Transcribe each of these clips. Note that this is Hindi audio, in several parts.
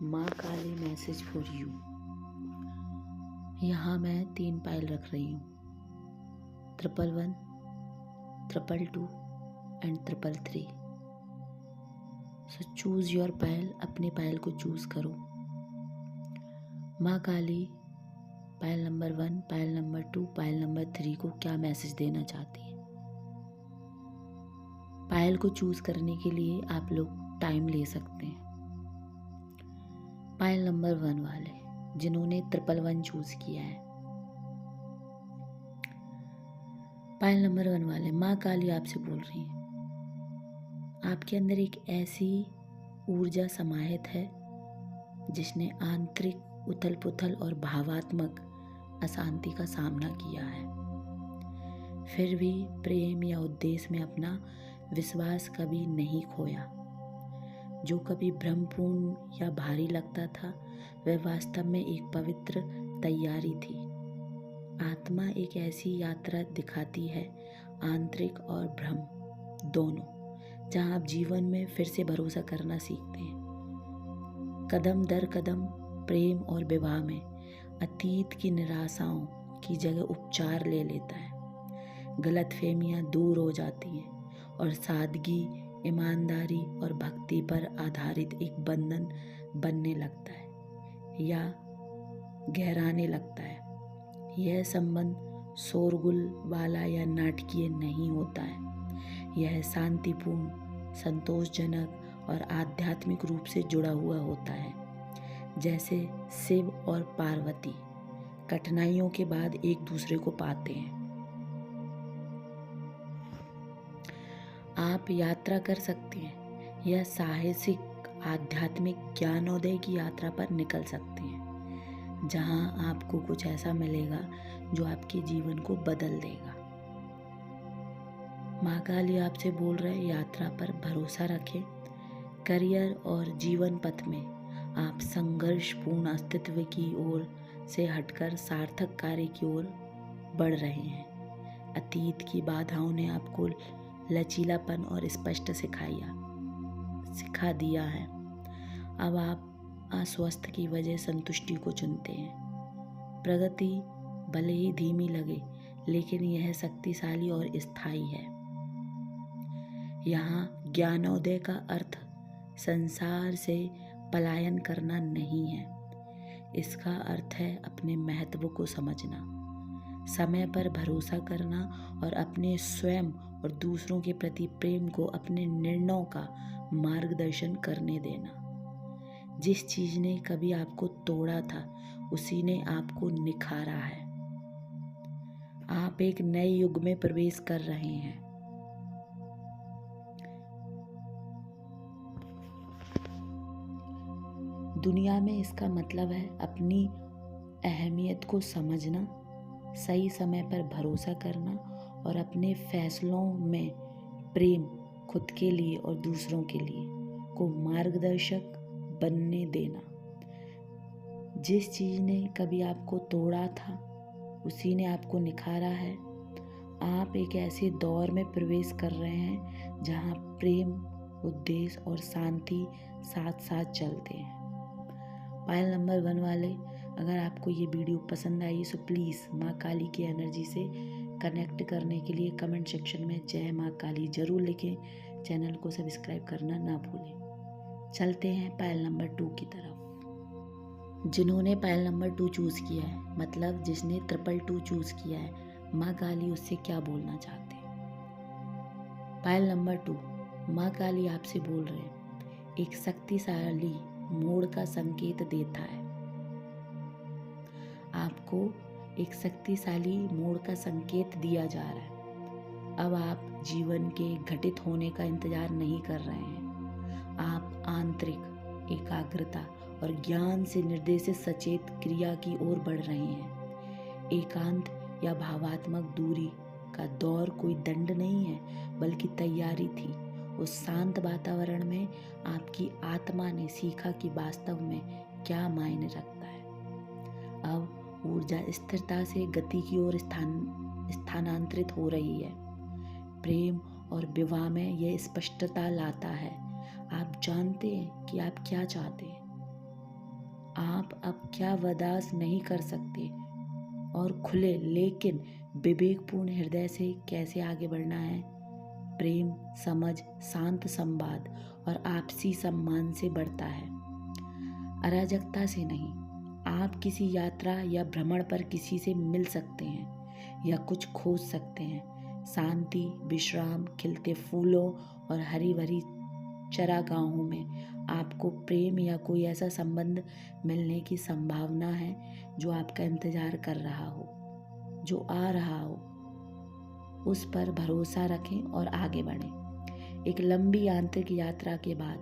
माँ काली मैसेज फॉर यू। यहाँ मैं 3 पायल रख रही हूँ, 111, 222 and 333। So choose your pile, अपने पायल को चूज़ करो। Ma Kali pile number 1, pile number 2, pile number 3 को क्या मैसेज देना चाहती है। पायल को चूज़ करने के लिए आप लोग टाइम ले सकते हैं। पायल नंबर 1 वाले जिन्होंने 111 चूज़ किया है, पायल नंबर 1 वाले, माँ काली आपसे बोल रही है, आपके अंदर एक ऐसी ऊर्जा समाहित है जिसने आंतरिक उथल पुथल और भावात्मक अशांति का सामना किया है, फिर भी प्रेम या उद्देश्य में अपना विश्वास कभी नहीं खोया। जो कभी भ्रमपूर्ण या भारी लगता था वह वास्तव में एक पवित्र तैयारी थी। आत्मा एक ऐसी यात्रा दिखाती है, आंतरिक और भ्रम दोनों, जहां आप जीवन में फिर से भरोसा करना सीखते हैं। कदम दर कदम प्रेम और विवाह में अतीत की निराशाओं की जगह उपचार ले लेता है। गलतफहमियां दूर हो जाती हैं और सादगी, ईमानदारी और भक्ति पर आधारित एक बंधन बनने लगता है या गहराने लगता है। यह संबंध शोरगुल वाला या नाटकीय नहीं होता है। यह शांतिपूर्ण, संतोषजनक और आध्यात्मिक रूप से जुड़ा हुआ होता है, जैसे शिव और पार्वती कठिनाइयों के बाद एक दूसरे को पाते हैं। आप यात्रा कर सकते हैं या साहसिक आध्यात्मिक ज्ञानोदय की यात्रा पर निकल सकते हैं, जहां आपको कुछ ऐसा मिलेगा जो आपके जीवन को बदल देगा। माँ काली आपसे बोल रहे, यात्रा पर भरोसा रखें। करियर और जीवन पथ में आप संघर्षपूर्ण अस्तित्व की ओर से हटकर सार्थक कार्य की ओर बढ़ रहे हैं। अतीत की बाधाओं ने आपको लचीलापन और स्पष्ट सिखा दिया है। अब आप अस्वस्थ की वजह संतुष्टि को चुनते हैं। प्रगति भले ही धीमी लगे, लेकिन यह शक्तिशाली और स्थायी है। यहाँ ज्ञानोदय का अर्थ संसार से पलायन करना नहीं है। इसका अर्थ है अपने महत्व को समझना, समय पर भरोसा करना और अपने स्वयं और दूसरों के प्रति प्रेम को अपने निर्णयों का मार्गदर्शन करने देना। जिस चीज ने कभी आपको तोड़ा था उसी ने आपको निखारा है। आप एक नए युग में प्रवेश कर रहे हैं। दुनिया में इसका मतलब है अपनी अहमियत को समझना, सही समय पर भरोसा करना और अपने फैसलों में प्रेम खुद के लिए और दूसरों के लिए को मार्गदर्शक बनने देना। जिस चीज ने कभी आपको तोड़ा था उसी ने आपको निखारा है। आप एक ऐसे दौर में प्रवेश कर रहे हैं जहां प्रेम, उद्देश्य और शांति साथ साथ चलते हैं। पायल नंबर 1 वाले, अगर आपको ये वीडियो पसंद आई तो प्लीज़ माँ काली की एनर्जी से कनेक्ट करने के लिए कमेंट सेक्शन में जय माँ काली ज़रूर लिखें। चैनल को सब्सक्राइब करना ना भूलें। चलते हैं पायल नंबर 2 की तरफ। जिन्होंने पायल नंबर 2 चूज़ किया है, मतलब जिसने 222 चूज़ किया है, माँ काली उससे क्या बोलना चाहते हैं। पायल नंबर 2, माँ काली आपसे बोल रहे हैं, एक शक्तिशाली मोड़ का संकेत देता है। आपको एक शक्तिशाली मोड़ का संकेत दिया जा रहा है। अब आप जीवन के घटित होने का इंतजार नहीं कर रहे हैं। आप आंतरिक एकाग्रता और ज्ञान से निर्देशित सचेत क्रिया की ओर बढ़ रहे हैं। एकांत या भावात्मक दूरी का दौर कोई दंड नहीं है, बल्कि तैयारी थी। उस शांत वातावरण में आपकी आत्मा ने सीखा कि वास्तव में क्या मायने रखता है। अब ऊर्जा स्थिरता से गति की ओर स्थानांतरित हो रही है। प्रेम और विवाह में यह स्पष्टता लाता है। आप जानते हैं कि आप क्या चाहते हैं। आप अब क्या बर्दाश्त नहीं कर सकते और खुले लेकिन विवेकपूर्ण हृदय से कैसे आगे बढ़ना है। प्रेम, समझ, शांत संवाद और आपसी सम्मान से बढ़ता है, अराजकता से नहीं। आप किसी यात्रा या भ्रमण पर किसी से मिल सकते हैं या कुछ खोज सकते हैं। शांति, विश्राम, खिलते फूलों और हरी भरी चरागाहों में आपको प्रेम या कोई ऐसा संबंध मिलने की संभावना है जो आपका इंतजार कर रहा हो, जो आ रहा हो। उस पर भरोसा रखें और आगे बढ़ें। एक लंबी आंतरिक यात्रा के बाद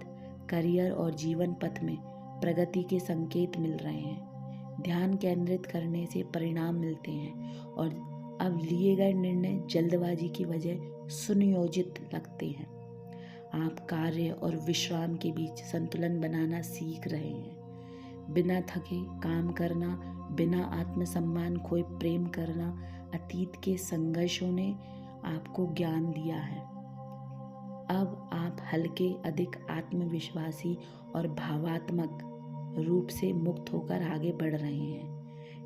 करियर और जीवन पथ में प्रगति के संकेत मिल रहे हैं। ध्यान केंद्रित करने से परिणाम मिलते हैं और अब लिए गए निर्णय जल्दबाजी की वजह सुनियोजित लगते हैं। आप कार्य और विश्राम के बीच संतुलन बनाना सीख रहे हैं। बिना थके काम करना, बिना आत्मसम्मान खोए प्रेम करना अतीत के संघर्षों ने आपको ज्ञान दिया है। अब आप हल्के, अधिक आत्मविश्वासी और भावात्मक रूप से मुक्त होकर आगे बढ़ रहे हैं।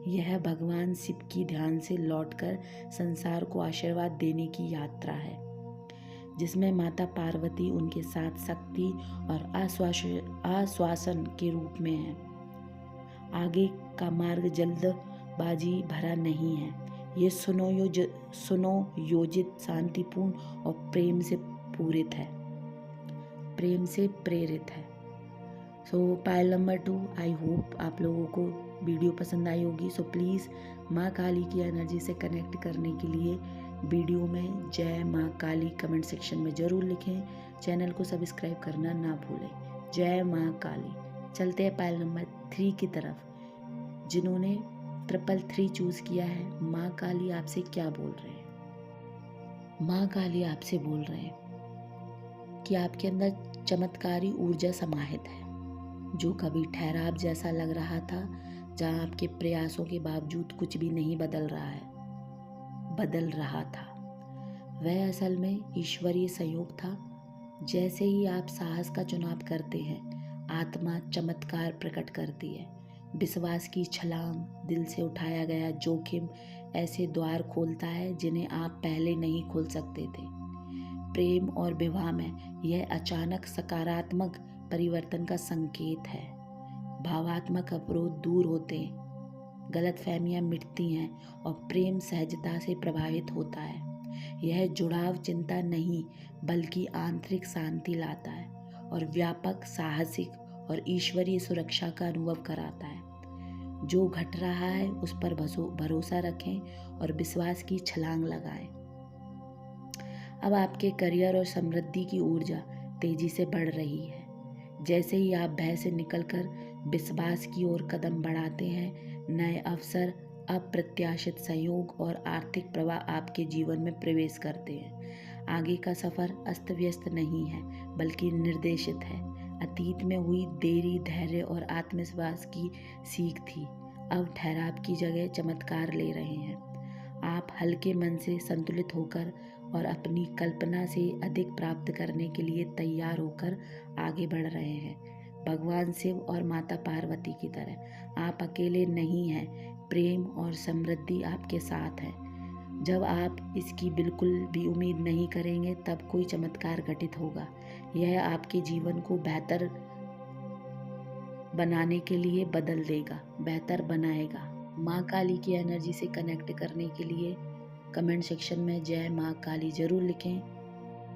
यह भगवान शिव की ध्यान से लौटकर संसार को आशीर्वाद देने की यात्रा है, जिसमें माता पार्वती उनके साथ शक्ति और आश्वासन के रूप में है। आगे का मार्ग जल्दबाजी भरा नहीं है, ये सुनियोजित, शांतिपूर्ण और प्रेम से प्रेरित है। सो पायल नंबर 2, आई होप आप लोगों को वीडियो पसंद आई होगी। सो प्लीज़ माँ काली की एनर्जी से कनेक्ट करने के लिए वीडियो में जय माँ काली कमेंट सेक्शन में ज़रूर लिखें। चैनल को सब्सक्राइब करना ना भूलें। जय माँ काली। चलते हैं पायल नंबर 3 की तरफ, जिन्होंने 333 चूज़ किया है। माँ काली आपसे क्या बोल रहे हैं? माँ काली आपसे बोल रहे हैं कि आपके अंदर चमत्कारी ऊर्जा समाहित है, जो कभी ठहराव जैसा लग रहा था, जहाँ आपके प्रयासों के बावजूद कुछ भी नहीं बदल रहा था। वह असल में ईश्वरीय संयोग था। जैसे ही आप साहस का चुनाव करते हैं, आत्मा चमत्कार प्रकट करती है। विश्वास की छलांग, दिल से उठाया गया जोखिम ऐसे द्वार खोलता है जिन्हें आप पहले नहीं खोल सकते थे। प्रेम और विवाह में यह अचानक सकारात्मक परिवर्तन का संकेत है। भावात्मक अवरोध दूर होते हैं, गलतफहमियां मिटती हैं और प्रेम सहजता से प्रभावित होता है। यह जुड़ाव चिंता नहीं बल्कि आंतरिक शांति लाता है और व्यापक, साहसिक और ईश्वरीय सुरक्षा का अनुभव कराता है। जो घट रहा है उस पर भरोसा रखें और विश्वास की छलांग लगाएं। अब आपके करियर और समृद्धि की ऊर्जा तेजी से बढ़ रही है। जैसे ही आप भय से निकलकर विश्वास की ओर कदम बढ़ाते हैं, नए अवसर, अप्रत्याशित सहयोग और आर्थिक प्रवाह आपके जीवन में प्रवेश करते हैं। आगे का सफ़र अस्त व्यस्त नहीं है बल्कि निर्देशित है। अतीत में हुई देरी धैर्य और आत्मविश्वास की सीख थी, अब ठहराव की जगह चमत्कार ले रहे हैं। आप हल्के मन से संतुलित होकर और अपनी कल्पना से अधिक प्राप्त करने के लिए तैयार होकर आगे बढ़ रहे हैं। भगवान शिव और माता पार्वती की तरह आप अकेले नहीं हैं। प्रेम और समृद्धि आपके साथ है। जब आप इसकी बिल्कुल भी उम्मीद नहीं करेंगे, तब कोई चमत्कार घटित होगा। यह आपके जीवन को बेहतर बनाने के लिए बदल देगा, बेहतर बनाएगा। माँ काली की एनर्जी से कनेक्ट करने के लिए कमेंट सेक्शन में जय माँ काली ज़रूर लिखें।